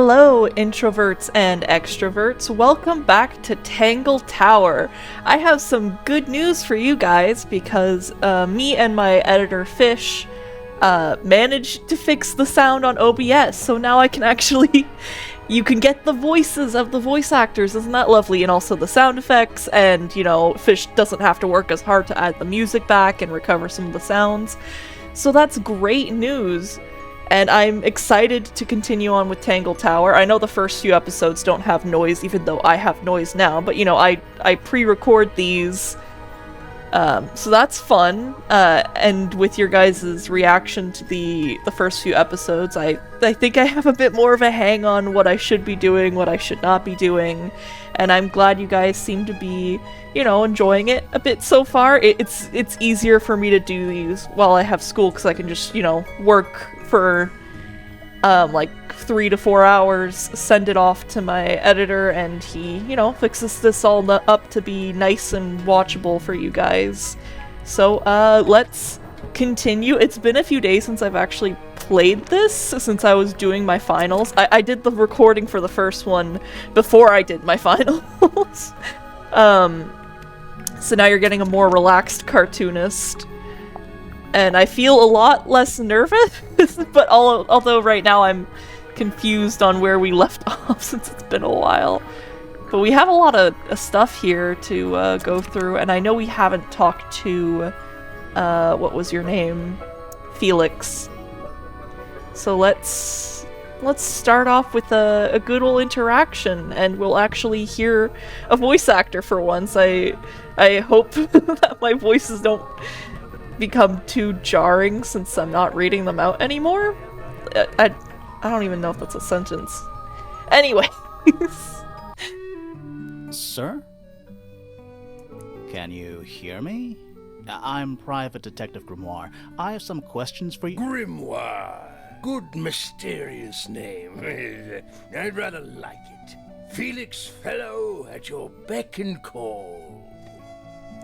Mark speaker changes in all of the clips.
Speaker 1: Hello, introverts and extroverts. Welcome back to Tangle Tower. I have some good news for you guys because me and my editor Fish managed to fix the sound on OBS, so now I can actually you can get the voices of the voice actors. Isn't that lovely? And also the sound effects, and Fish doesn't have to work as hard to add the music back and recover some of the sounds. So that's great news. And I'm excited to continue on with Tangle Tower. I know the first few episodes don't have noise, even though I have noise now, but I pre-record these, so that's fun. And with your guys' reaction to the first few episodes, I think I have a bit more of a hang on what I should be doing, what I should not be doing, and I'm glad you guys seem to be, enjoying it a bit so far. It's easier for me to do these while I have school, because I can just, work for like 3 to 4 hours, send it off to my editor, and he, fixes this all up to be nice and watchable for you guys. So let's continue. It's been a few days since I've actually played this, since I was doing my finals. I did the recording for the first one before I did my finals. So now you're getting a more relaxed cartoonist. And I feel a lot less nervous, but although right now I'm confused on where we left off since it's been a while. But we have a lot of stuff here to go through, and I know we haven't talked to, what was your name? Felix. So let's start off with a good old interaction, and we'll actually hear a voice actor for once. I hope that my voices don't become too jarring since I'm not reading them out anymore. I don't even know if that's a sentence. Anyways.
Speaker 2: Sir? Can you hear me? I'm Private Detective Grimoire. I have some questions for you.
Speaker 3: Grimoire. Good mysterious name. I'd rather like it. Felix Fellow at your beck and call.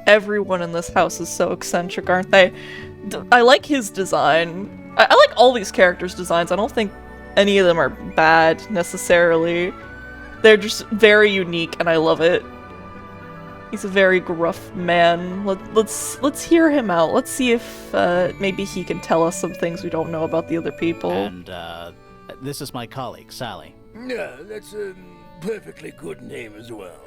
Speaker 1: Everyone in this house is so eccentric, aren't they? I like his design. I like all these characters' designs. I don't think any of them are bad, necessarily. They're just very unique, and I love it. He's a very gruff man. Let's hear him out. Let's see if maybe he can tell us some things we don't know about the other people.
Speaker 2: And, this is my colleague, Sally.
Speaker 3: Yeah, that's a perfectly good name as well.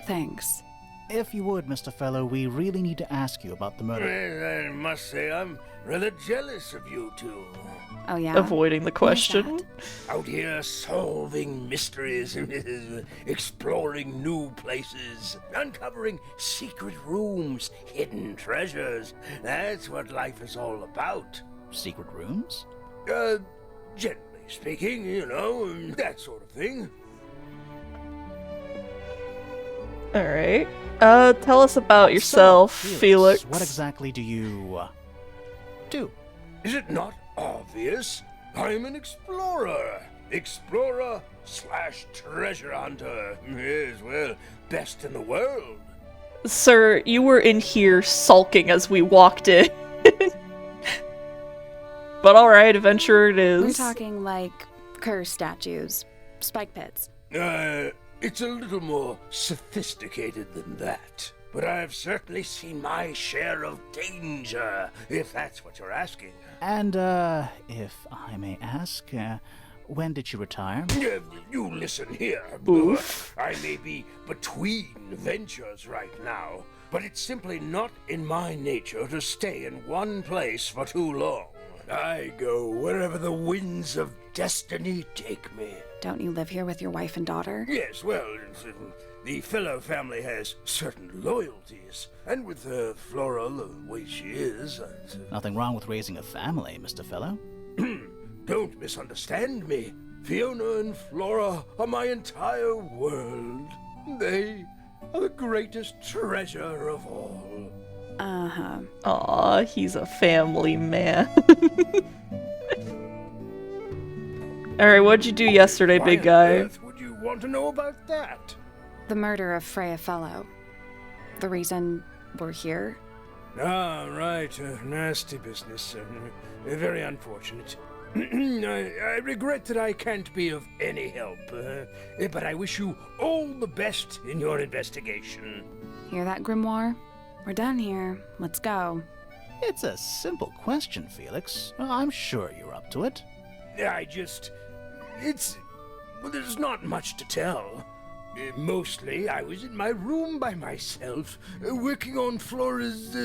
Speaker 4: Thanks.
Speaker 2: If you would, Mr. Fellow, we really need to ask you about the murder.
Speaker 3: I must say I'm rather jealous of you two.
Speaker 4: Oh, yeah?
Speaker 1: Avoiding the question.
Speaker 3: Out here solving mysteries, exploring new places, uncovering secret rooms, hidden treasures. That's what life is all about.
Speaker 2: Secret rooms?
Speaker 3: Generally speaking, that sort of thing.
Speaker 1: Alright. Tell us about yourself,
Speaker 2: So,
Speaker 1: Felix.
Speaker 2: What exactly do you, do?
Speaker 3: Is it not obvious? I'm an explorer. Explorer/treasure hunter. Yes, well, best in the world.
Speaker 1: Sir, you were in here sulking as we walked in. But alright, adventure it is.
Speaker 4: We're talking like curse statues, spike pits.
Speaker 3: It's a little more sophisticated than that. But I've certainly seen my share of danger, if that's what you're asking.
Speaker 2: And, if I may ask, when did you retire?
Speaker 3: You listen here.
Speaker 1: Oof.
Speaker 3: I may be between ventures right now, but it's simply not in my nature to stay in one place for too long. I go wherever the winds of destiny take me.
Speaker 4: Don't you live here with your wife and daughter?
Speaker 3: Yes, well, the Fellow family has certain loyalties, and with Flora the way she is,
Speaker 2: Nothing wrong with raising a family, Mr. Fellow.
Speaker 3: Don't misunderstand me. Fiona and Flora are my entire world. They are the greatest treasure of all.
Speaker 4: Uh-huh.
Speaker 1: Aw, he's a family man. Alright, what'd you do yesterday, big guy?
Speaker 3: Why on earth would you want to know about that?
Speaker 4: The murder of Freya Fellow. The reason we're here?
Speaker 3: Ah, right. Nasty business. Very unfortunate. I regret that I can't be of any help, but I wish you all the best in your investigation.
Speaker 4: Hear that, Grimoire? We're done here. Let's go.
Speaker 2: It's a simple question, Felix. I'm sure you're up to it.
Speaker 3: Well, there's not much to tell. Mostly, I was in my room by myself, working on Flora's,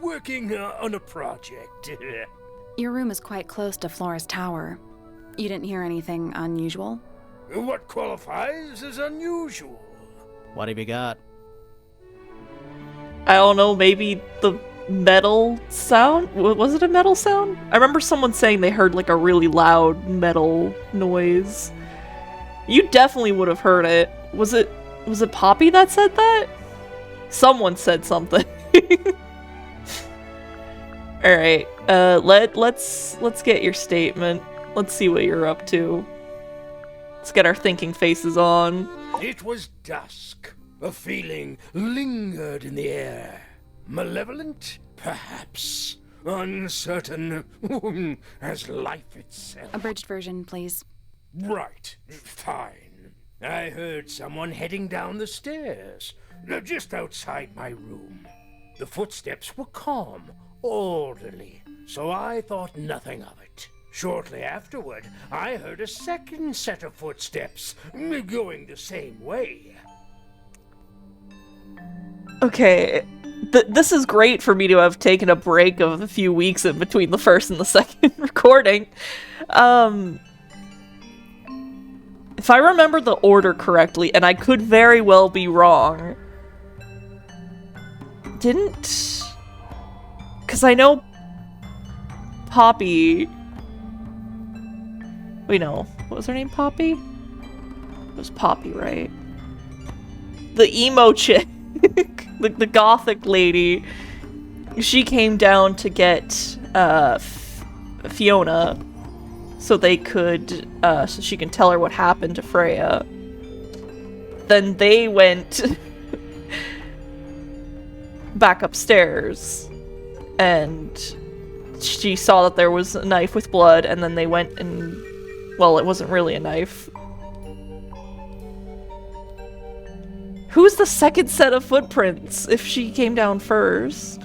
Speaker 3: working on a project.
Speaker 4: Your room is quite close to Flora's tower. You didn't hear anything unusual?
Speaker 3: What qualifies as unusual?
Speaker 2: What have you got?
Speaker 1: I don't know, maybe the metal sound? Was it a metal sound? I remember someone saying they heard like a really loud metal noise. You definitely would have heard it. Was it Poppy that said that? Someone said something. Alright, let's get your statement. Let's see what you're up to. Let's get our thinking faces on.
Speaker 3: It was dusk. A feeling lingered in the air. Malevolent, perhaps. Uncertain, as life itself.
Speaker 4: Abridged version, please.
Speaker 3: Right. Fine. I heard someone heading down the stairs, just outside my room. The footsteps were calm, orderly, so I thought nothing of it. Shortly afterward, I heard a second set of footsteps, going the same way.
Speaker 1: Okay, this is great for me to have taken a break of a few weeks in between the first and the second recording. If I remember the order correctly, and I could very well be wrong, because I know Poppy... Wait, no. What was her name? Poppy? It was Poppy, right? The emo chick. the gothic lady. She came down to get Fiona so they could, so she can tell her what happened to Freya. Then they went back upstairs and she saw that there was a knife with blood, and then they went and, well, it wasn't really a knife. Who's the second set of footprints if she came down first?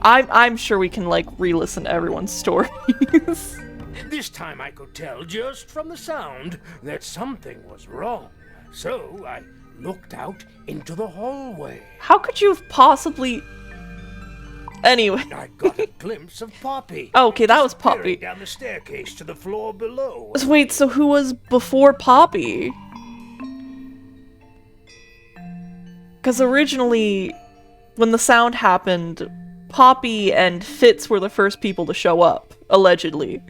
Speaker 1: I'm sure we can, like, re-listen to everyone's stories.
Speaker 3: This time I could tell just from the sound that something was wrong. So I looked out into the hallway.
Speaker 1: How could you have possibly... Anyway.
Speaker 3: I got a glimpse of Poppy.
Speaker 1: Oh, okay, that was Poppy.
Speaker 3: Down the staircase to the floor below.
Speaker 1: Wait, so who was before Poppy? Because originally, when the sound happened, Poppy and Fitz were the first people to show up, allegedly.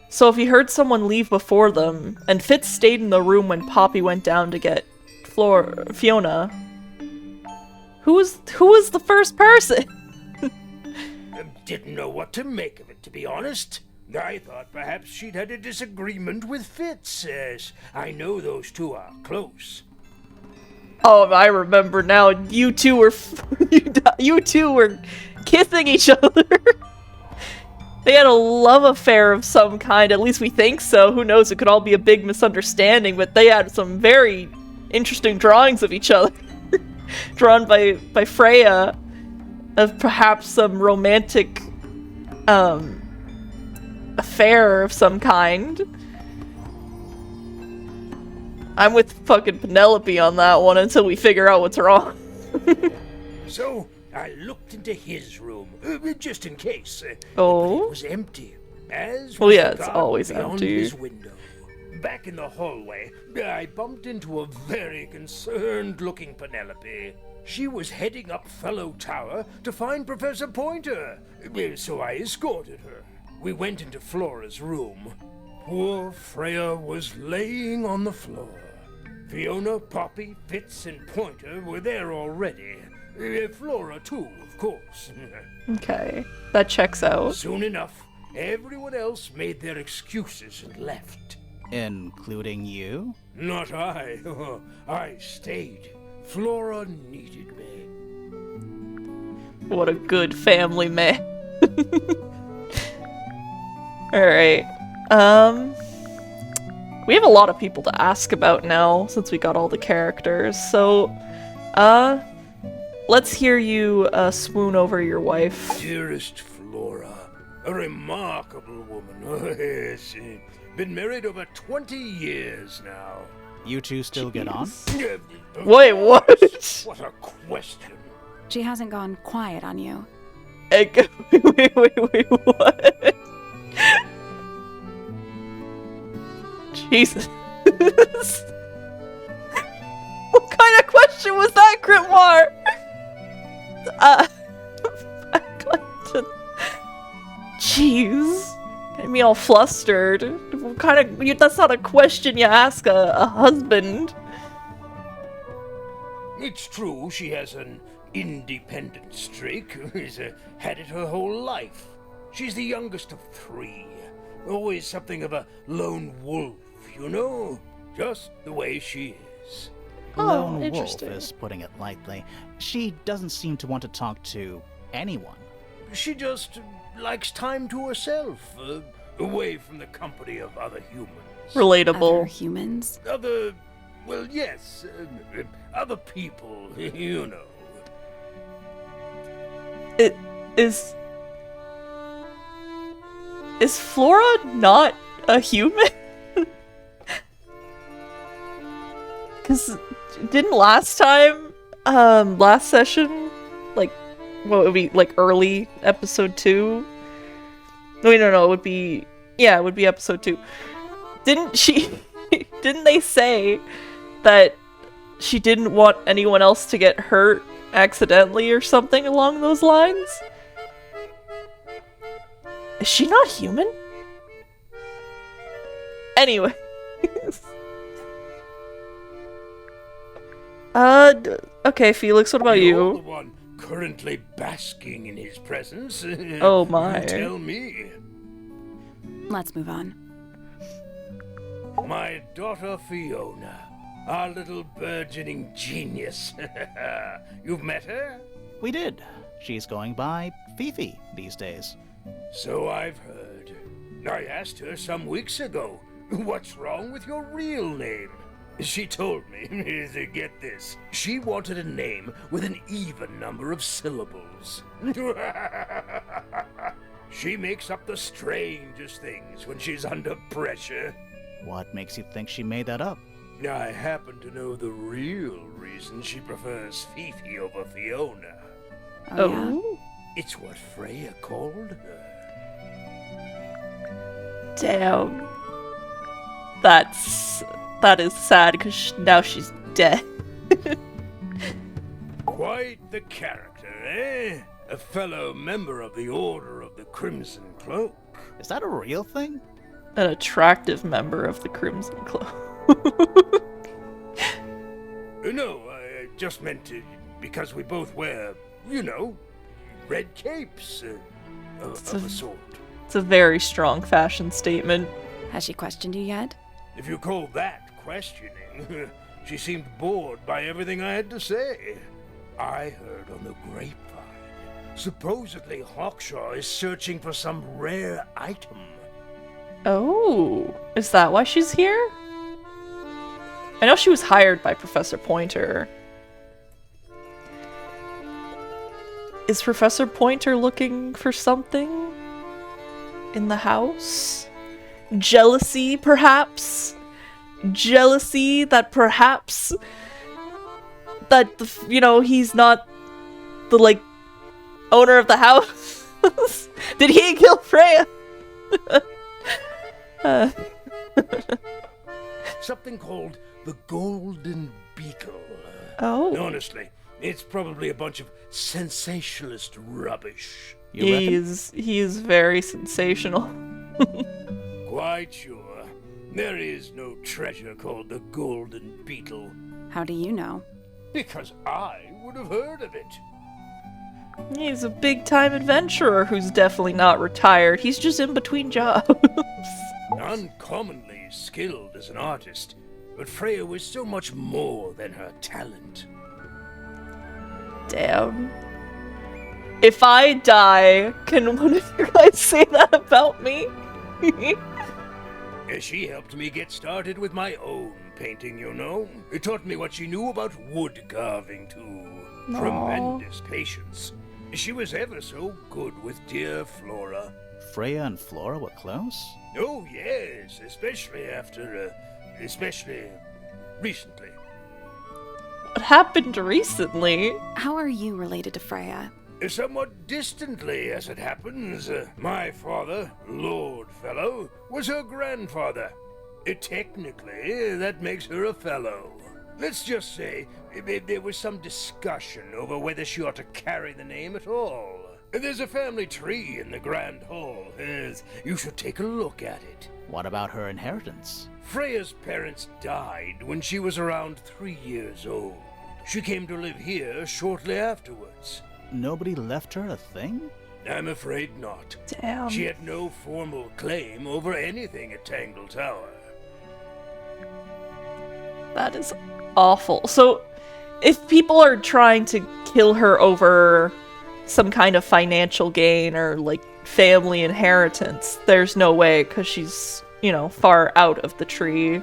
Speaker 1: So if he heard someone leave before them, and Fitz stayed in the room when Poppy went down to get Fiona, who was the first person?
Speaker 3: Didn't know what to make of it, to be honest. I thought perhaps she'd had a disagreement with Fitz, as I know those two are close.
Speaker 1: Oh, I remember now. You two were kissing each other. They had a love affair of some kind. At least we think so. Who knows? It could all be a big misunderstanding. But they had some very interesting drawings of each other, drawn by Freya, of perhaps some romantic affair of some kind. I'm with fucking Penelope on that one until we figure out what's wrong.
Speaker 3: So I looked into his room, just in case.
Speaker 1: Oh?
Speaker 3: It was empty, as
Speaker 1: Well,
Speaker 3: was
Speaker 1: yeah,
Speaker 3: the
Speaker 1: it's
Speaker 3: garden
Speaker 1: always
Speaker 3: beyond
Speaker 1: empty.
Speaker 3: his window. Back in the hallway, I bumped into a very concerned-looking Penelope. She was heading up Fellow Tower to find Professor Pointer, so I escorted her. We went into Flora's room. Poor Freya was laying on the floor. Fiona, Poppy, Fitz, and Pointer were there already. Flora, too, of course.
Speaker 1: Okay, that checks out.
Speaker 3: Soon enough, everyone else made their excuses and left.
Speaker 2: Including you?
Speaker 3: Not I. I stayed. Flora needed me.
Speaker 1: What a good family man. Alright. We have a lot of people to ask about now, since we got all the characters, so, let's hear you, swoon over your wife.
Speaker 3: Dearest Flora, a remarkable woman. Oh, yes. Been married over 20 years now.
Speaker 2: You two still get on?
Speaker 1: Wait, what?
Speaker 3: What a question.
Speaker 4: She hasn't gone quiet on you.
Speaker 1: Wait, what? Jesus. What kind of question was that, Grimoire? Jeez. Made me all flustered. What kind of... That's not a question you ask a husband.
Speaker 3: It's true she has an independent streak. She's had it her whole life. She's the youngest of 3. Always something of a lone wolf, you know? Just the way she is.
Speaker 2: Lone wolf
Speaker 1: interesting.
Speaker 2: is putting it lightly. She doesn't seem to want to talk to anyone.
Speaker 3: She just likes time to herself, away from the company of other humans.
Speaker 1: Relatable.
Speaker 4: Other humans?
Speaker 3: Well, yes, other people, you know.
Speaker 1: Is Flora not a human? Because didn't last time, last session, like, well, it would be like early episode 2. Wait, no, it would be, yeah, it would be episode 2. Didn't they say that she didn't want anyone else to get hurt accidentally or something along those lines? Is she not human? Anyway. Okay, Felix, what about
Speaker 3: You're the
Speaker 1: you?
Speaker 3: one currently basking in his presence.
Speaker 1: Oh my.
Speaker 3: You tell me.
Speaker 4: Let's move on.
Speaker 3: My daughter Fiona, our little burgeoning genius. You've met her?
Speaker 2: We did. She's going by Fifi these days.
Speaker 3: So I've heard. I asked her some weeks ago, what's wrong with your real name? She told me, get this, she wanted a name with an even number of syllables. She makes up the strangest things when she's under pressure.
Speaker 2: What makes you think she made that up?
Speaker 3: I happen to know the real reason she prefers Fifi over Fiona.
Speaker 4: Oh, yeah?
Speaker 3: It's what Freya called her.
Speaker 1: Damn. That is sad because now she's dead.
Speaker 3: Quite the character, eh? A fellow member of the Order of the Crimson Cloak.
Speaker 2: Is that a real thing?
Speaker 1: An attractive member of the Crimson Cloak.
Speaker 3: No, I just meant because we both wear, you know, red capes of a sort.
Speaker 1: It's a very strong fashion statement.
Speaker 4: Has she questioned you yet?
Speaker 3: If you call that questioning, she seemed bored by everything I had to say. I heard on the grapevine, supposedly Hawkshaw is searching for some rare item.
Speaker 1: Oh, is that why she's here? I know she was hired by Professor Pointer. Is Professor Pointer looking for something in the house? Jealousy, perhaps? Jealousy that perhaps that, you know, he's not the, like, owner of the house? Did he kill Freya?
Speaker 3: Something called the Golden Beetle.
Speaker 1: Oh.
Speaker 3: Honestly, it's probably a bunch of sensationalist rubbish.
Speaker 2: You reckon?
Speaker 1: He is very sensational.
Speaker 3: Quite sure. There is no treasure called the Golden Beetle.
Speaker 4: How do you know?
Speaker 3: Because I would have heard of it.
Speaker 1: He's a big-time adventurer who's definitely not retired. He's just in between jobs.
Speaker 3: Uncommonly skilled as an artist, but Freya was so much more than her talent.
Speaker 1: Damn. If I die, can one of you guys say that about me?
Speaker 3: She helped me get started with my own painting, you know. It taught me what she knew about wood carving, too.
Speaker 1: Aw.
Speaker 3: Tremendous patience. She was ever so good with dear Flora.
Speaker 2: Freya and Flora were close?
Speaker 3: Oh, yes, especially recently.
Speaker 1: What happened recently?
Speaker 4: How are you related to Freya?
Speaker 3: Somewhat distantly, as it happens. My father, Lord Fellow, was her grandfather. Technically, that makes her a fellow. Let's just say there was some discussion over whether she ought to carry the name at all. There's a family tree in the Grand Hall. You should take a look at it.
Speaker 2: What about her inheritance?
Speaker 3: Freya's parents died when she was around 3 years old. She came to live here shortly afterwards.
Speaker 2: Nobody left her a thing?
Speaker 3: I'm afraid not.
Speaker 1: Damn.
Speaker 3: She had no formal claim over anything at Tangle Tower.
Speaker 1: That is awful. So, if people are trying to kill her over some kind of financial gain or, like, family inheritance, there's no way, because she's, you know, far out of the tree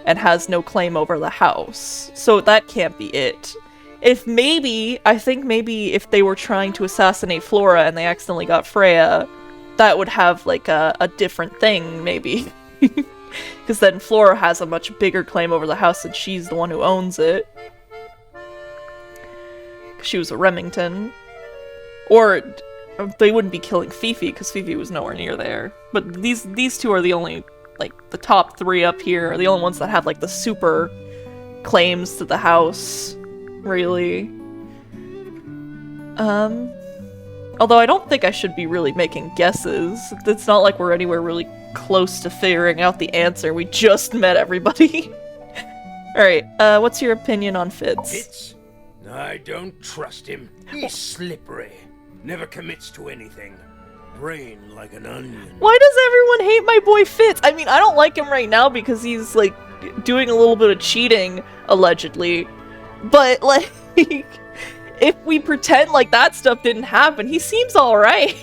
Speaker 1: and has no claim over the house. So that can't be it. I think maybe if they were trying to assassinate Flora and they accidentally got Freya, that would have, like, a different thing, maybe. Because then Flora has a much bigger claim over the house and she's the one who owns it. She was a Remington. Or they wouldn't be killing Fifi because Fifi was nowhere near there. But these two are the only, like, the top three up here are the only ones that have, like, the super claims to the house, really. Although I don't think I should be really making guesses. It's not like we're anywhere really close to figuring out the answer. We just met everybody. Alright, what's your opinion on Fitz?
Speaker 3: Fitz? I don't trust him. He's slippery. Never commits to anything. Brain like an onion.
Speaker 1: Why does everyone hate my boy Fitz? I mean, I don't like him right now because he's, like, doing a little bit of cheating, allegedly. But, like, if we pretend like that stuff didn't happen, he seems alright.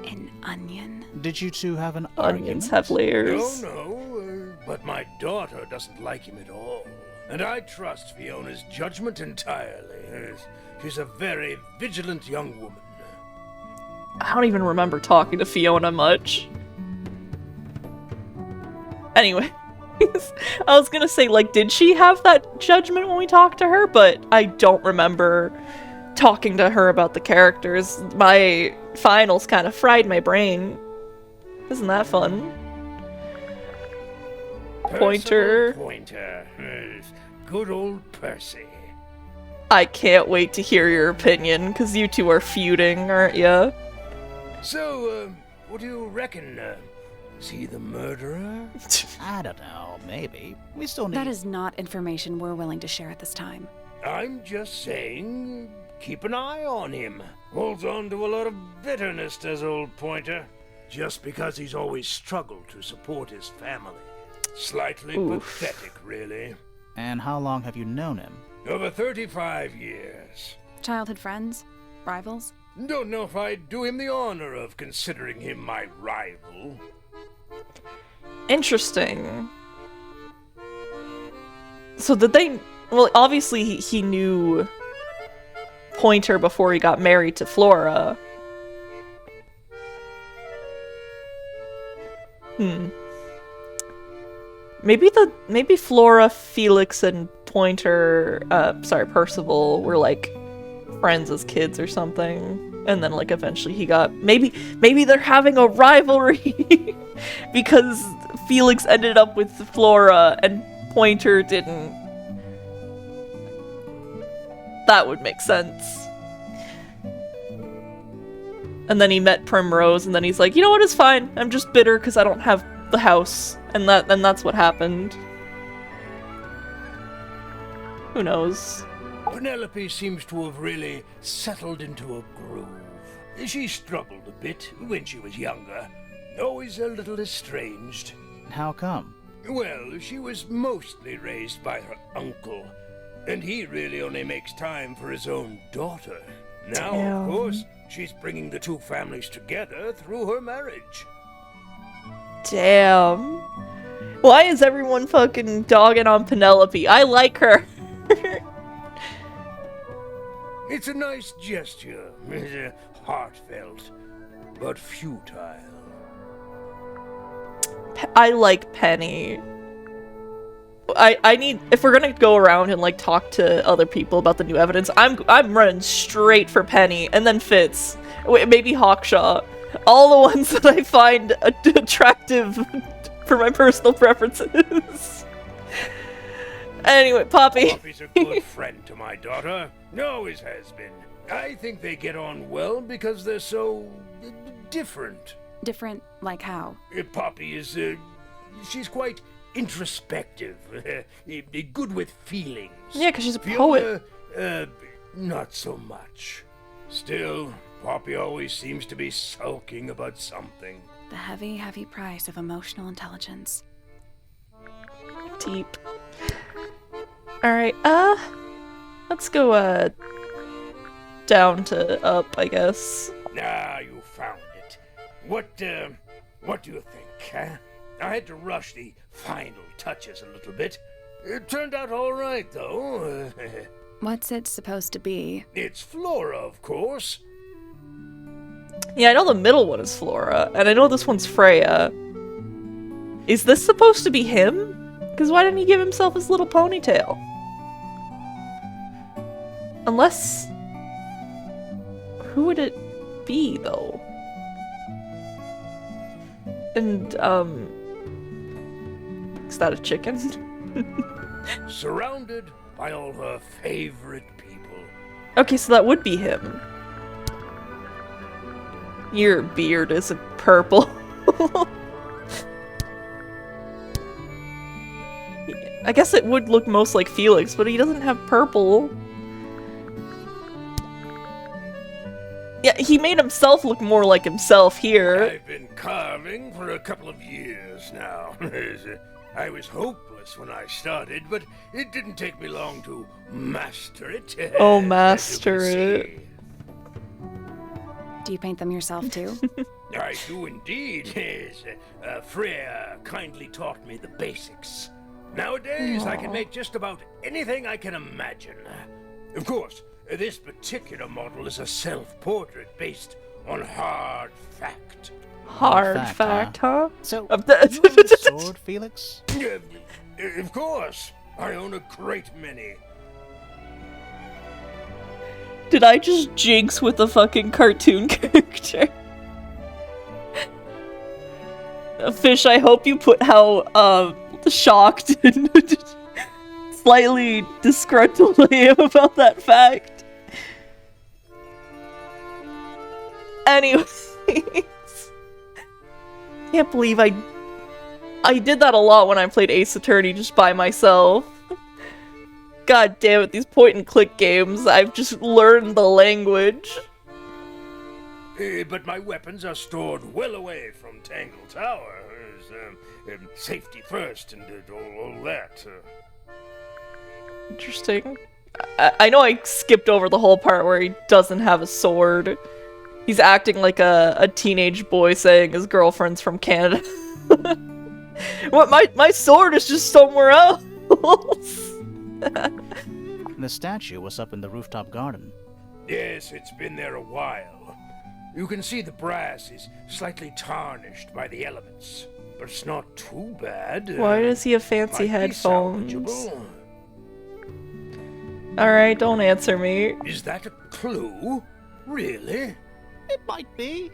Speaker 4: An onion?
Speaker 2: Did you two have an
Speaker 1: Onions
Speaker 2: argument?
Speaker 1: have layers.
Speaker 3: No, but my daughter doesn't like him at all. And I trust Fiona's judgment entirely. She's a very vigilant young woman.
Speaker 1: I don't even remember talking to Fiona much. Anyway, I was gonna say, like, did she have that judgment when we talked to her? But I don't remember talking to her about the characters. My finals kind of fried my brain. Isn't that fun? Pointer.
Speaker 3: Pointer. Good old Percy.
Speaker 1: I can't wait to hear your opinion, because you two are feuding, aren't ya?
Speaker 3: So, what do you reckon? Is he the murderer?
Speaker 2: I don't know, maybe. We still need...
Speaker 4: That is not information we're willing to share at this time.
Speaker 3: I'm just saying, keep an eye on him. Holds on to a lot of bitterness, does old Pointer. Just because he's always struggled to support his family. Slightly
Speaker 1: Oof.
Speaker 3: pathetic, really.
Speaker 2: And how long have you known him?
Speaker 3: Over 35 years.
Speaker 4: Childhood friends? Rivals?
Speaker 3: Don't know if I'd do him the honor of considering him my rival.
Speaker 1: Interesting. So did they... Well, obviously he knew Pointer before he got married to Flora. Maybe Flora, Felix, and Pointer, Percival were, like, friends as kids or something. And then, like, eventually he got... Maybe they're having a rivalry because Felix ended up with Flora and Pointer didn't. That would make sense. And then he met Primrose, and then he's like, you know what, it's fine. I'm just bitter because I don't have the house. And that's what happened. Who knows?
Speaker 3: Penelope seems to have really settled into a groove. She struggled a bit when she was younger. Always a little estranged.
Speaker 2: How come?
Speaker 3: Well, she was mostly raised by her uncle, and he really only makes time for his own daughter. Now,
Speaker 1: Damn.
Speaker 3: of course, She's bringing the two families together through her marriage.
Speaker 1: Damn. Why is everyone fucking dogging on Penelope? I like her.
Speaker 3: It's a nice gesture, heartfelt, but futile.
Speaker 1: I like Penny. I need, if we're gonna go around and like talk to other people about the new evidence, I'm running straight for Penny, and then Fitz, maybe Hawkshaw, all the ones that I find attractive for my personal preferences. Anyway, Poppy.
Speaker 3: Poppy's a good friend to my daughter. Always has been. I think they get on well because they're so different.
Speaker 4: Different, like how?
Speaker 3: Poppy is, she's quite introspective, good with feelings.
Speaker 1: Yeah, because she's a poet.
Speaker 3: Fiona, not so much. Still, Poppy always seems to be sulking about something.
Speaker 4: The heavy, heavy price of emotional intelligence.
Speaker 1: Deep. Alright, let's go, down to up, I guess.
Speaker 3: Ah, you found it. What do you think, huh? I had to rush the final touches a little bit. It turned out all right, though.
Speaker 4: What's it supposed to be?
Speaker 3: It's Flora, of course.
Speaker 1: Yeah, I know the middle one is Flora, and I know this one's Freya. Is this supposed to be him? Because why didn't he give himself his little ponytail? Unless... Who would it be, though? And, is that a chicken?
Speaker 3: Surrounded by all her favorite people.
Speaker 1: Okay, so that would be him. Your beard isn't purple. I guess it would look most like Felix, but he doesn't have purple. Yeah, he made himself look more like himself here.
Speaker 3: I've been carving for a couple of years now. I was hopeless when I started, but it didn't take me long to master it.
Speaker 1: Oh, master it.
Speaker 4: Do you paint them yourself too?
Speaker 3: I do indeed. Freya kindly taught me the basics. Nowadays, I can make just about anything I can imagine. Of course, this particular model is a self-portrait based on hard fact.
Speaker 1: Hard fact, huh?
Speaker 2: So, you own a sword, Felix?
Speaker 3: Of course. I own a great many.
Speaker 1: Did I just jinx with a fucking cartoon character? Fish, I hope you put how, shocked and slightly disgruntled I am about that fact. Anyways. Can't believe I did that a lot when I played Ace Attorney just by myself. God damn it, these point-and-click games, I've just learned the language.
Speaker 3: But my weapons are stored well away from Tangle Tower. Safety first and all that.
Speaker 1: Interesting. I know I skipped over the whole part where he doesn't have a sword. He's acting like a teenage boy saying his girlfriend's from Canada. What, my sword is just somewhere else.
Speaker 2: The statue was up in the rooftop garden.
Speaker 3: Yes, it's been there a while. You can see the brass is slightly tarnished by the elements, but it's not too bad.
Speaker 1: Why does he have fancy
Speaker 3: Might be
Speaker 1: headphones?
Speaker 3: salvageable.
Speaker 1: Alright, don't answer me.
Speaker 3: Is that a clue? Really?
Speaker 2: It might be.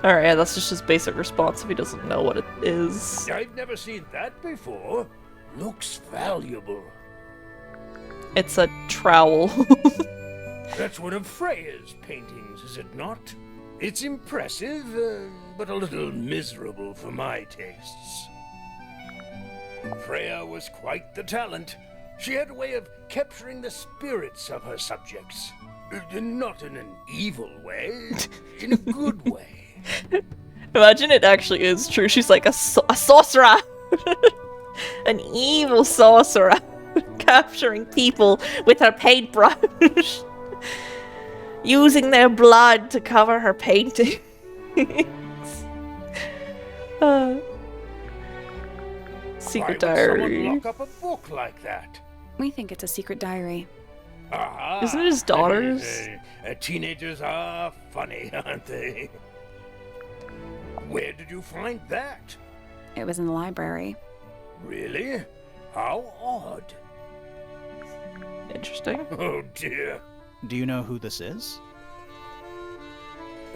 Speaker 1: Alright, yeah, that's just his basic response if he doesn't know what it is.
Speaker 3: I've never seen that before. Looks valuable.
Speaker 1: It's a trowel.
Speaker 3: That's one of Freya's paintings, is it not? It's impressive, but a little miserable for my tastes. Freya was quite the talent. She had a way of capturing the spirits of her subjects. Not in an evil way, in a good way.
Speaker 1: Imagine it actually is true. She's like a sorcerer. An evil sorcerer. Capturing people with her paintbrush. using their blood to cover her painting. Secret
Speaker 3: Why would someone
Speaker 1: diary.
Speaker 3: lock up a book like that?
Speaker 4: We think it's a secret diary.
Speaker 3: Ah,
Speaker 1: Isn't it his daughters?
Speaker 3: Teenagers are funny, aren't they? Where did you find that?
Speaker 4: It was in the library.
Speaker 3: Really? How odd.
Speaker 1: Interesting.
Speaker 3: Oh dear.
Speaker 2: Do you know who this is?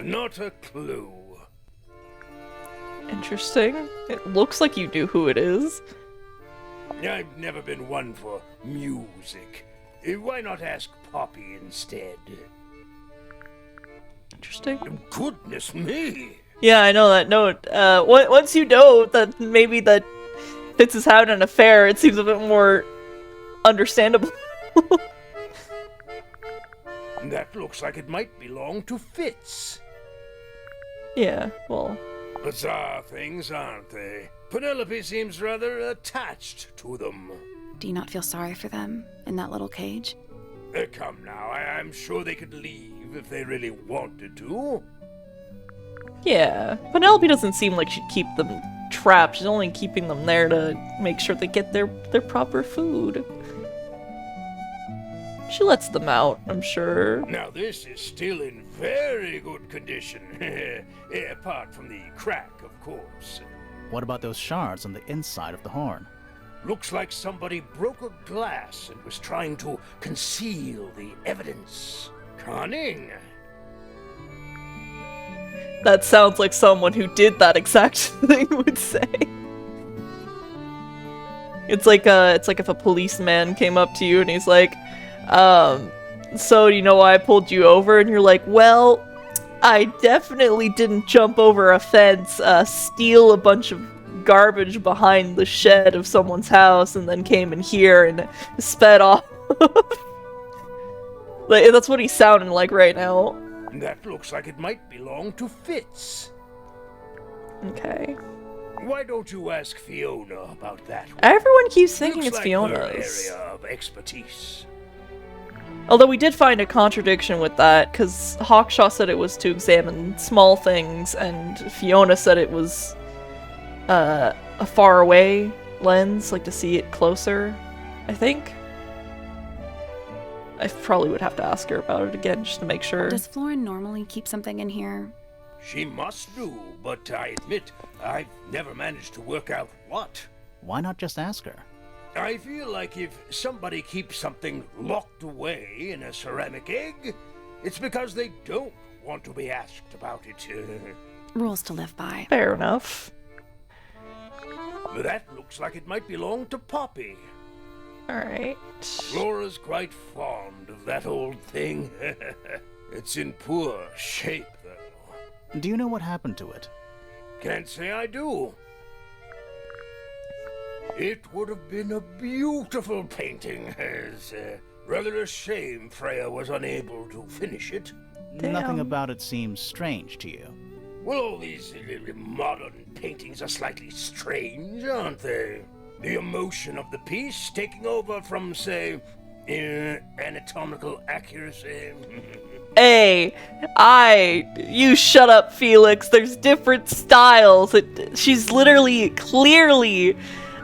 Speaker 3: Not a clue.
Speaker 1: Interesting. It looks like you knew who it is.
Speaker 3: I've never been one for music. Why not ask Poppy instead?
Speaker 1: Interesting.
Speaker 3: Goodness me!
Speaker 1: Yeah, I know that note. Once you know that maybe that Fitz is having an affair, it seems a bit more understandable.
Speaker 3: That looks like it might belong to Fitz.
Speaker 1: Yeah, well,
Speaker 3: Bizarre things, aren't they? Penelope seems rather attached to them.
Speaker 4: Do you not feel sorry for them in that little cage?
Speaker 3: Come now, I'm sure they could leave if they really wanted to.
Speaker 1: yeah. Penelope doesn't seem like she'd keep them trapped. She's only keeping them there to make sure they get their proper food. She lets them out, I'm sure.
Speaker 3: Now this is still in very good condition. Apart from the crack, of course.
Speaker 2: What about those shards on the inside of the horn?
Speaker 3: Looks like somebody broke a glass and was trying to conceal the evidence. Cunning.
Speaker 1: That sounds like someone who did that exact thing would say. It's like if a policeman came up to you and he's like, so you know why I pulled you over? And you're like, well, I definitely didn't jump over a fence, steal a bunch of garbage behind the shed of someone's house, and then came in here and sped off. Like, that's what he's sounding like right now.
Speaker 3: That looks like it might belong to Fitz.
Speaker 1: Okay.
Speaker 3: Why don't you ask Fiona about that one?
Speaker 1: Everyone keeps thinking
Speaker 3: Looks
Speaker 1: it's
Speaker 3: like her
Speaker 1: Fiona's.
Speaker 3: area of expertise.
Speaker 1: Although we did find a contradiction with that, because Hawkshaw said it was to examine small things, and Fiona said it was a far away lens, like to see it closer, I think. I probably would have to ask her about it again, just to make sure.
Speaker 4: Does Florin normally keep something in here?
Speaker 3: She must do, but I admit, I've never managed to work out what.
Speaker 2: Why not just ask her?
Speaker 3: I feel like if somebody keeps something locked away in a ceramic egg, it's because they don't want to be asked about it.
Speaker 4: Rules to live by.
Speaker 1: Fair enough.
Speaker 3: That looks like it might belong to Poppy.
Speaker 1: Alright.
Speaker 3: Flora's quite fond of that old thing. It's in poor shape, though.
Speaker 2: Do you know what happened to it?
Speaker 3: Can't say I do. It would have been a beautiful painting. It's rather a shame Freya was unable to finish it.
Speaker 2: Nothing
Speaker 1: Damn.
Speaker 2: about it seems strange to you.
Speaker 3: Well, all these modern paintings are slightly strange, aren't they? The emotion of the piece taking over from, say, anatomical accuracy.
Speaker 1: Hey, you shut up, Felix. There's different styles. She's literally, clearly,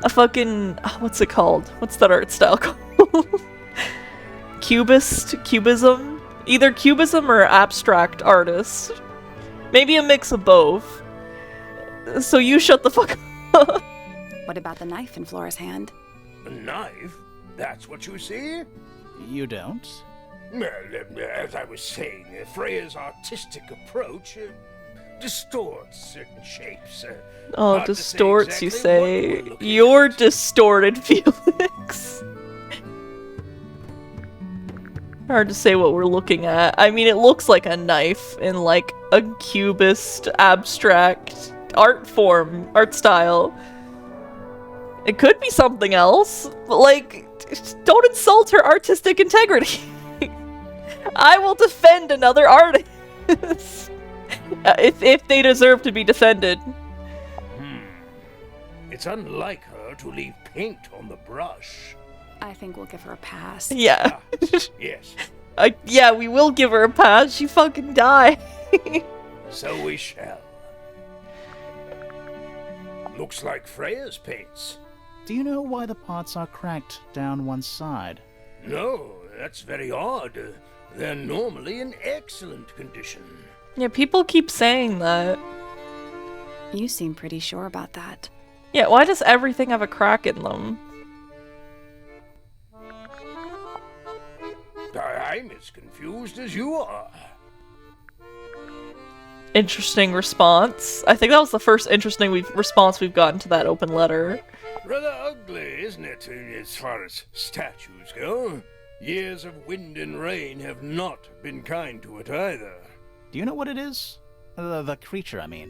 Speaker 1: a fucking, what's it called? What's that art style called? Cubism? Either cubism or abstract artist. Maybe a mix of both. So you shut the fuck up.
Speaker 4: What about the knife in Flora's hand?
Speaker 3: A knife? That's what you see?
Speaker 2: You don't?
Speaker 3: Well, as I was saying, Freya's artistic approach distorts certain shapes.
Speaker 1: Oh,
Speaker 3: Hard to say
Speaker 1: distorts, you
Speaker 3: exactly what
Speaker 1: say.
Speaker 3: we're looking
Speaker 1: You're
Speaker 3: at.
Speaker 1: distorted, Felix. Hard to say what we're looking at. I mean, it looks like a knife in, like, a cubist, abstract art style. It could be something else, but, like, don't insult her artistic integrity. I will defend another artist. if they deserve to be defended.
Speaker 3: It's unlike her to leave paint on the brush.
Speaker 4: I think we'll give her a pass.
Speaker 1: Yeah.
Speaker 3: Yes,
Speaker 1: Yeah, we will give her a pass. She fucking died.
Speaker 3: So we shall. Looks like Freya's paints.
Speaker 2: Do you know why the pots are cracked down one side?
Speaker 3: No, that's very odd. They're normally in excellent condition.
Speaker 1: Yeah, people keep saying that.
Speaker 4: You seem pretty sure about that.
Speaker 1: Yeah, why does everything have a crack in them?
Speaker 3: I'm as confused as you are.
Speaker 1: Interesting response. I think that was the first interesting response we've gotten to that open letter.
Speaker 3: Rather ugly, isn't it, as far as statues go? Years of wind and rain have not been kind to it either.
Speaker 2: Do you know what it is? The creature, I mean.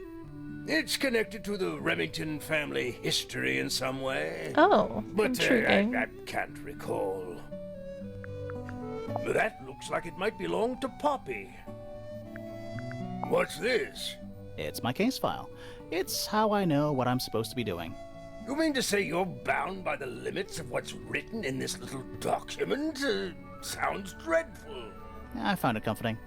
Speaker 3: It's connected to the Remington family history in some way.
Speaker 1: Oh,
Speaker 3: But
Speaker 1: intriguing.
Speaker 3: I can't recall. That looks like it might belong to Poppy. What's this?
Speaker 2: It's my case file. It's how I know what I'm supposed to be doing.
Speaker 3: You mean to say you're bound by the limits of what's written in this little document? Sounds dreadful.
Speaker 2: I found it comforting.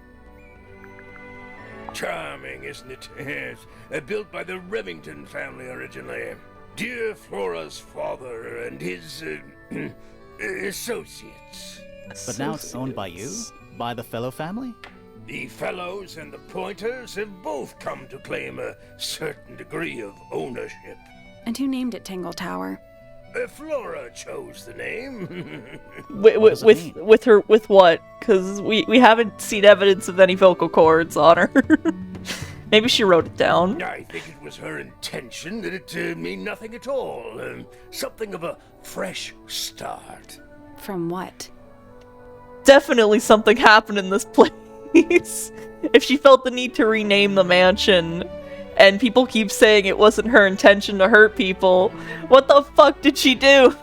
Speaker 3: Charming, isn't it? Yes. Built by the Remington family originally. Dear Flora's father and his associates.
Speaker 2: But now it's owned by you? By the Fellow family?
Speaker 3: The Fellows and the Pointers have both come to claim a certain degree of ownership.
Speaker 4: And who named it Tangle Tower?
Speaker 3: Flora chose the name.
Speaker 2: does it mean?
Speaker 1: With her, with what? Because we haven't seen evidence of any vocal cords on her. Maybe she wrote it down.
Speaker 3: I think it was her intention that it mean nothing at all. Something of a fresh start.
Speaker 4: From what?
Speaker 1: Definitely something happened in this place. If she felt the need to rename the mansion, and people keep saying it wasn't her intention to hurt people, what the fuck did she do?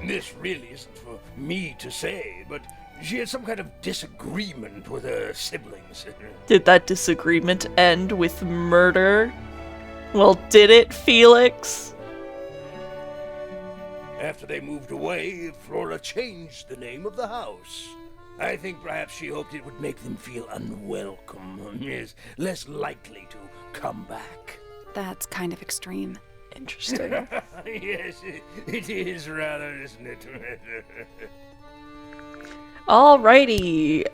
Speaker 3: This really isn't for me to say, but she had some kind of disagreement with her siblings.
Speaker 1: Did that disagreement end with murder? Well, did it, Felix?
Speaker 3: After they moved away, Flora changed the name of the house. I think perhaps she hoped it would make them feel unwelcome, yes, less likely to come back.
Speaker 4: That's kind of extreme.
Speaker 1: Interesting.
Speaker 3: Yes, it is rather, isn't it?
Speaker 1: Alrighty,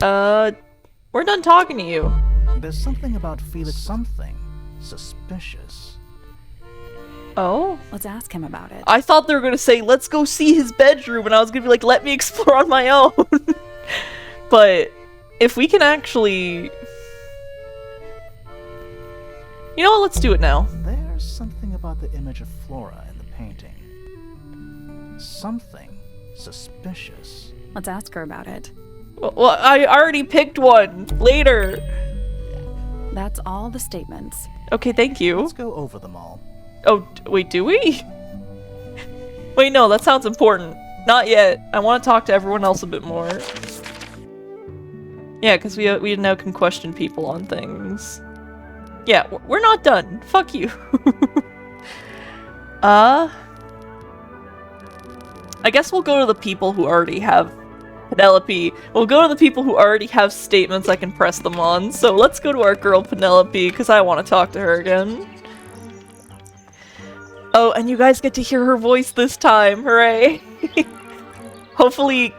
Speaker 1: we're done talking to you.
Speaker 2: There's something about Felix something suspicious.
Speaker 1: Oh?
Speaker 4: Let's ask him about it.
Speaker 1: I thought they were gonna say, let's go see his bedroom, and I was gonna be like, let me explore on my own. But if we can actually... You know what, let's do it now.
Speaker 2: There's something about the image of Flora in the painting. Something suspicious.
Speaker 4: Let's ask her about it.
Speaker 1: Well, I already picked one. Later.
Speaker 4: That's all the statements.
Speaker 1: Okay, thank you.
Speaker 2: Let's go over them all.
Speaker 1: Oh, wait, do we? Wait, no, that sounds important. Not yet. I want to talk to everyone else a bit more. Yeah, because we now can question people on things. Yeah, we're not done. Fuck you. I guess we'll go to the people who already have Penelope. We'll go to the people who already have statements I can press them on. So let's go to our girl Penelope, because I want to talk to her again. Oh, and you guys get to hear her voice this time. Hooray. Hopefully,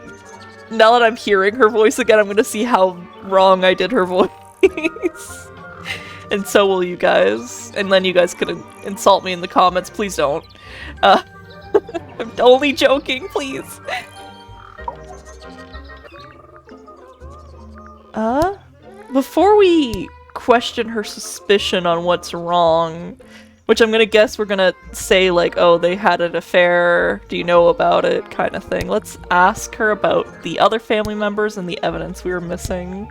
Speaker 1: now that I'm hearing her voice again, I'm going to see how wrong I did her voice. And so will you guys. And then you guys could insult me in the comments. Please don't. I'm only joking, please. Before we question her suspicion on what's wrong, which I'm gonna guess we're gonna say like, oh, they had an affair, do you know about it, kind of thing. Let's ask her about the other family members and the evidence we were missing.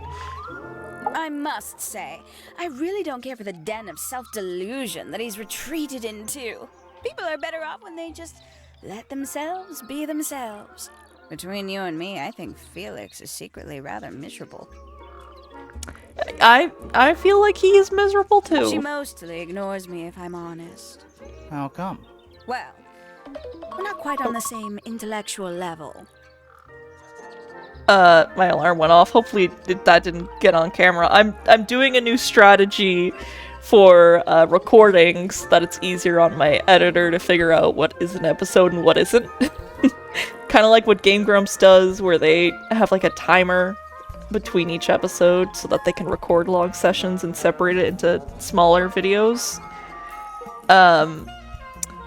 Speaker 5: I must say, I really don't care for the den of self-delusion that he's retreated into. People are better off when they just let themselves be themselves. Between you and me, I think Felix is secretly rather miserable.
Speaker 1: I feel like he is miserable too.
Speaker 5: She mostly ignores me, if I'm honest.
Speaker 2: How come?
Speaker 5: Well, we're not quite on the same intellectual level.
Speaker 1: My alarm went off. Hopefully that didn't get on camera. I'm doing a new strategy for recordings that it's easier on my editor to figure out what is an episode and what isn't. Kind of like what Game Grumps does, where they have like a timer between each episode so that they can record long sessions and separate it into smaller videos.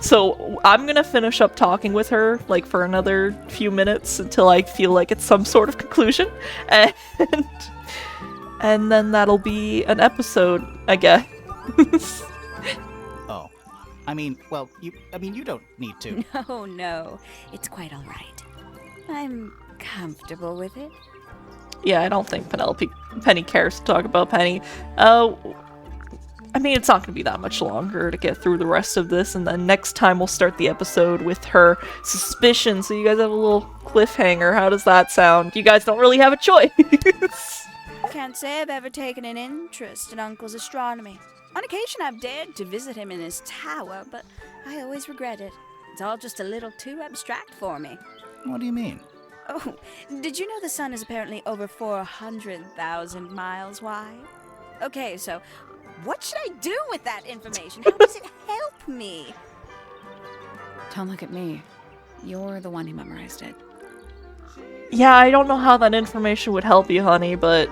Speaker 1: So I'm gonna finish up talking with her, like, for another few minutes until I feel like it's some sort of conclusion, and then that'll be an episode, I guess.
Speaker 2: Oh. I mean, well, you don't need to.
Speaker 5: No, it's quite all right. I'm comfortable with it.
Speaker 1: Yeah, I don't think Penny cares to talk about Penny. I mean, it's not going to be that much longer to get through the rest of this, and then next time we'll start the episode with her suspicion, so you guys have a little cliffhanger. How does that sound? You guys don't really have a choice.
Speaker 5: Can't say I've ever taken an interest in Uncle's astronomy. On occasion I've dared to visit him in his tower, but I always regret it. It's all just a little too abstract for me.
Speaker 2: What do you mean?
Speaker 5: Oh, did you know the sun is apparently over 400,000 miles wide? Okay, so what should I do with that information? How does it help me?
Speaker 4: Don't look at me. You're the one who memorized it.
Speaker 1: Yeah, I don't know how that information would help you, honey, but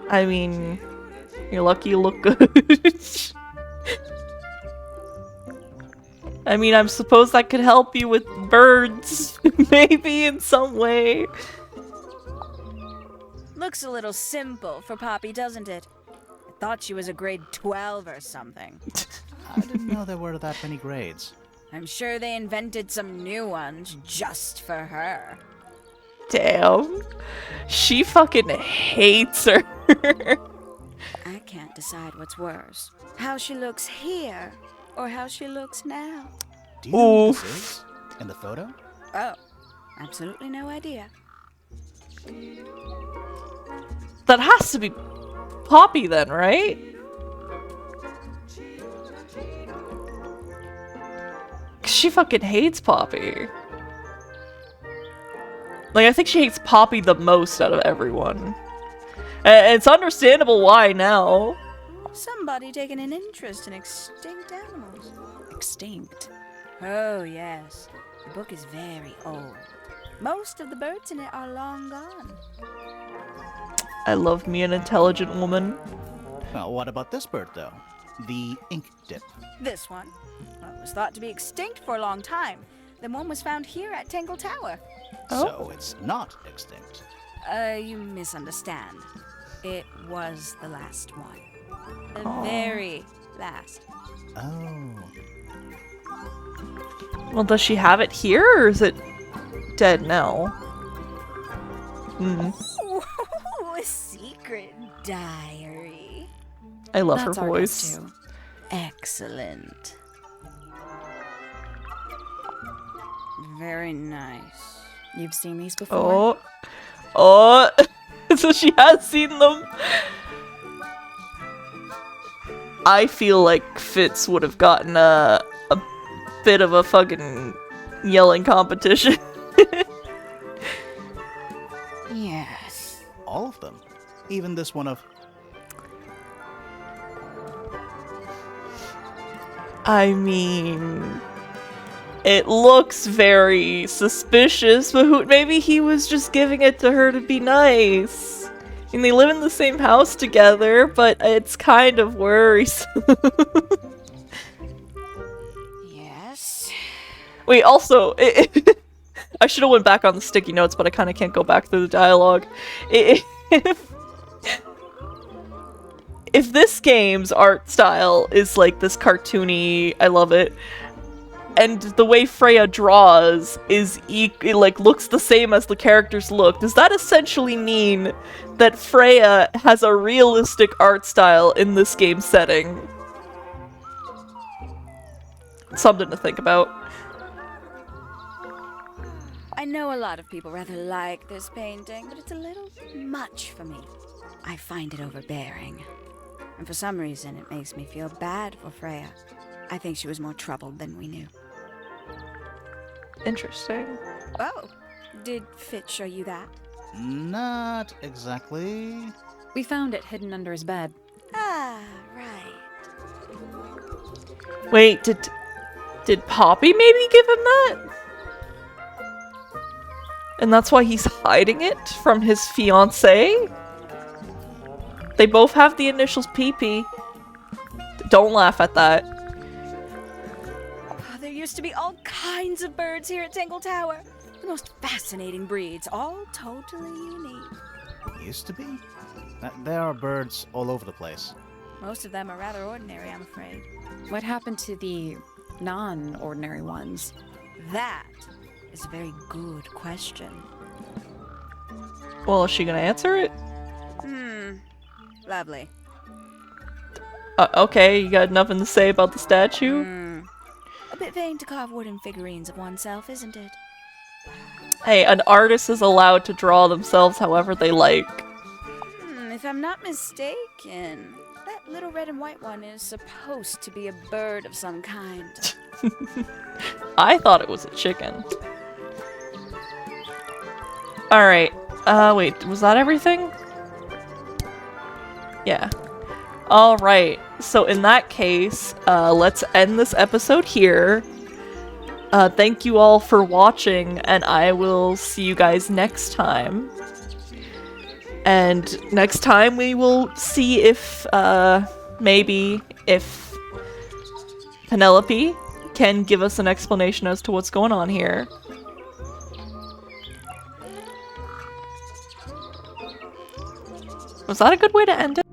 Speaker 1: I mean, you're lucky you look good. I mean, I suppose that could help you with birds, maybe in some way.
Speaker 5: Looks a little simple for Poppy, doesn't it? I thought she was a grade 12 or something.
Speaker 2: I didn't know there were that many grades.
Speaker 5: I'm sure they invented some new ones just for her.
Speaker 1: Damn. She fucking hates her.
Speaker 5: I can't decide what's worse. How she looks here, or how she looks now.
Speaker 2: Do you know what this is? In the photo?
Speaker 5: Oh, absolutely no idea.
Speaker 1: That has to be Poppy then, right? She fucking hates Poppy. Like, I think she hates Poppy the most out of everyone. And it's understandable why now.
Speaker 5: Somebody taking an interest in extinct animals.
Speaker 4: Extinct.
Speaker 5: Oh, yes. The book is very old. Most of the birds in it are long gone.
Speaker 1: I love me an intelligent woman.
Speaker 2: Well, what about this bird, though? The ink dip.
Speaker 5: This one, well, it was thought to be extinct for a long time. Then one was found here at Tangle Tower.
Speaker 2: So it's not extinct.
Speaker 5: You misunderstand. It was the last one. The very last.
Speaker 2: Oh.
Speaker 1: Well, does she have it here, or is it dead now?
Speaker 5: Ooh, a secret diary.
Speaker 1: I love
Speaker 4: That's
Speaker 1: her
Speaker 4: our
Speaker 1: voice.
Speaker 4: guess, too.
Speaker 5: Excellent. Very nice.
Speaker 4: You've seen these before?
Speaker 1: Oh. So she has seen them. I feel like Fitz would have gotten a bit of a fucking yelling competition.
Speaker 5: Yes.
Speaker 2: All of them. Even this one of...
Speaker 1: I mean, it looks very suspicious, but maybe he was just giving it to her to be nice. And they live in the same house together, but it's kind of worrisome.
Speaker 5: Yes.
Speaker 1: Wait, also, I should have went back on the sticky notes, but I kind of can't go back through the dialogue. If this game's art style is like this cartoony, I love it, and the way Freya draws is it like looks the same as the characters look, does that essentially mean that Freya has a realistic art style in this game setting? Something to think about.
Speaker 5: I know a lot of people rather like this painting, but it's a little much for me. I find it overbearing. And for some reason, it makes me feel bad for Freya. I think she was more troubled than we knew.
Speaker 1: Interesting.
Speaker 5: Oh, did Fitz show you that?
Speaker 2: Not exactly.
Speaker 4: We found it hidden under his bed.
Speaker 5: Ah, right.
Speaker 1: Wait, did Poppy maybe give him that? And that's why he's hiding it from his fiancée? They both have the initials PP. Don't laugh at that.
Speaker 5: Oh, there used to be all kinds of birds here at Tangle Tower. The most fascinating breeds, all totally unique.
Speaker 2: Used to be? There are birds all over the place.
Speaker 5: Most of them are rather ordinary, I'm afraid.
Speaker 4: What happened to the non-ordinary ones?
Speaker 5: That is a very good question.
Speaker 1: Well, is she gonna answer it?
Speaker 5: Lovely.
Speaker 1: Okay, you got nothing to say about the statue?
Speaker 5: A bit vain to carve wooden figurines of oneself, isn't it?
Speaker 1: Hey, an artist is allowed to draw themselves however they like.
Speaker 5: If I'm not mistaken, that little red and white one is supposed to be a bird of some kind.
Speaker 1: I thought it was a chicken. Alright, wait, was that everything? Yeah. Alright, so in that case, let's end this episode here. Thank you all for watching, and I will see you guys next time. And next time we will see if, maybe, if Penelope can give us an explanation as to what's going on here. Was that a good way to end it?